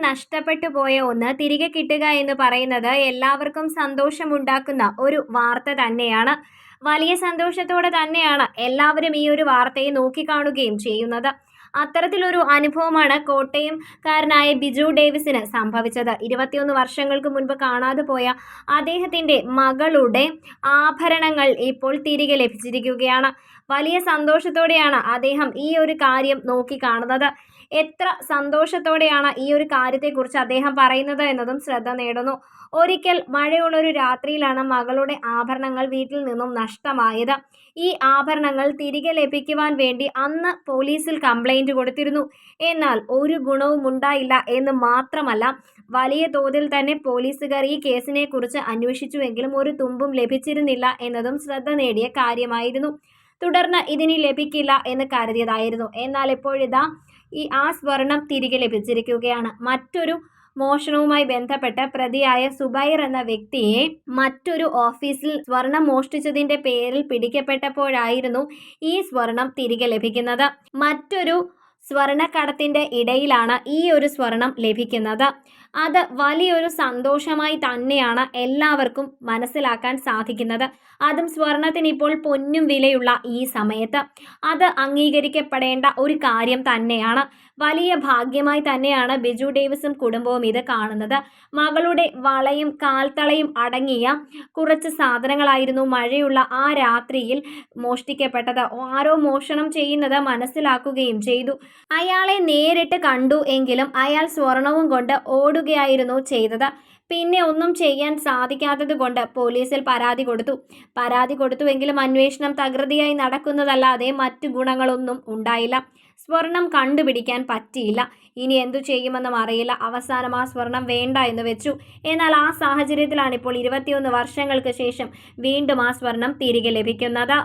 നഷ്ടപ്പെട്ടു പോയ ഒന്ന് തിരികെ കിട്ടുക എന്ന് പറയുന്നത് എല്ലാവർക്കും സന്തോഷമുണ്ടാക്കുന്ന ഒരു വാർത്ത തന്നെയാണ്. വലിയ സന്തോഷത്തോടെ തന്നെയാണ് എല്ലാവരും ഈ ഒരു വാർത്തയെ നോക്കിക്കാണുകയും ചെയ്യുന്നത്. അത്തരത്തിലൊരു അനുഭവമാണ് കോട്ടയംകാരനായ ബിജു ഡേവിസിന് സംഭവിച്ചത്. 21 വർഷങ്ങൾക്ക് മുൻപ് കാണാതെ പോയ അദ്ദേഹത്തിന്റെ മകളുടെ ആഭരണങ്ങൾ ഇപ്പോൾ തിരികെ ലഭിച്ചിരിക്കുകയാണ്. വലിയ സന്തോഷത്തോടെയാണ് അദ്ദേഹം ഈ ഒരു കാര്യം നോക്കിക്കാണുന്നത്. എത്ര സന്തോഷത്തോടെയാണ് ഈ ഒരു കാര്യത്തെക്കുറിച്ച് അദ്ദേഹം പറയുന്നത് എന്നതും ശ്രദ്ധ നേടുന്നു. ഒരിക്കൽ മഴയുള്ളൊരു രാത്രിയിലാണ് മകളുടെ ആഭരണങ്ങൾ വീട്ടിൽ നിന്നും നഷ്ടമായത്. ഈ ആഭരണങ്ങൾ തിരികെ ലഭിക്കുവാൻ വേണ്ടി അന്ന് പോലീസിൽ കംപ്ലൈന്റ് കൊടുത്തിരുന്നു. എന്നാൽ ഒരു ഗുണവും ഉണ്ടായില്ല എന്ന് മാത്രമല്ല, വലിയ തോതിൽ തന്നെ പോലീസുകാർ ഈ കേസിനെ കുറിച്ച് അന്വേഷിച്ചുവെങ്കിലും ഒരു തുമ്പും ലഭിച്ചിരുന്നില്ല എന്നതും ശ്രദ്ധ നേടിയ കാര്യമായിരുന്നു. തുടർന്ന് ഇതിനി ലഭിക്കില്ല എന്ന് കരുതിയതായിരുന്നു. എന്നാൽ ഇപ്പോഴിതാ ആ സ്വർണം തിരികെ ലഭിച്ചിരിക്കുകയാണ്. മറ്റൊരു മോഷണവുമായി ബന്ധപ്പെട്ട് പ്രതിയായ സുബൈർ എന്ന വ്യക്തിയെ മറ്റൊരു ഓഫീസിൽ സ്വർണം മോഷ്ടിച്ചതിന്റെ പേരിൽ പിടിക്കപ്പെട്ടപ്പോഴായിരുന്നു ഈ സ്വർണം തിരികെ ലഭിക്കുന്നത്. മറ്റൊരു സ്വർണ്ണക്കടത്തിന്റെ ഇടയിലാണ് ഈ ഒരു സ്വർണം ലഭിക്കുന്നത്. അത് വലിയൊരു സന്തോഷമായി തന്നെയാണ് എല്ലാവർക്കും മനസ്സിലാക്കാൻ സാധിക്കുന്നത്. അതും സ്വർണത്തിന് ഇപ്പോൾ പൊന്നും വിലയുള്ള ഈ സമയത്ത് അത് അംഗീകരിക്കപ്പെടേണ്ട ഒരു കാര്യം തന്നെയാണ്. വലിയ ഭാഗ്യമായി തന്നെയാണ് ബിജു ഡേവിസും കുടുംബവും ഇത് കാണുന്നത്. മകളുടെ വളയും കാൽത്തളയും അടങ്ങിയ കുറച്ച് സാധനങ്ങളായിരുന്നു മഴയുള്ള ആ രാത്രിയിൽ മോഷ്ടിക്കപ്പെട്ടത്. ആരോ മോഷണം ചെയ്യുന്നത് മനസ്സിലാക്കുകയും ചെയ്തു. അയാളെ നേരിട്ട് കണ്ടു എങ്കിലും അയാൾ സ്വർണവും കൊണ്ട് ഓടുകയായിരുന്നു ചെയ്തത്. പിന്നെ ഒന്നും ചെയ്യാൻ സാധിക്കാത്തത് കൊണ്ട് പോലീസിൽ പരാതി കൊടുത്തുവെങ്കിലും അന്വേഷണം തകൃതിയായി നടക്കുന്നതല്ലാതെ മറ്റു ഗുണങ്ങളൊന്നും ഉണ്ടായില്ല. സ്വർണം കണ്ടുപിടിക്കാൻ പറ്റിയില്ല. ഇനി എന്തു ചെയ്യുമെന്നും അറിയില്ല. അവസാനം ആ സ്വർണം വേണ്ട എന്ന് വെച്ചു. എന്നാൽ ആ സാഹചര്യത്തിലാണ് ഇപ്പോൾ 21 വർഷങ്ങൾക്ക് ശേഷം വീണ്ടും ആ സ്വർണം തിരികെ ലഭിക്കുന്നത്.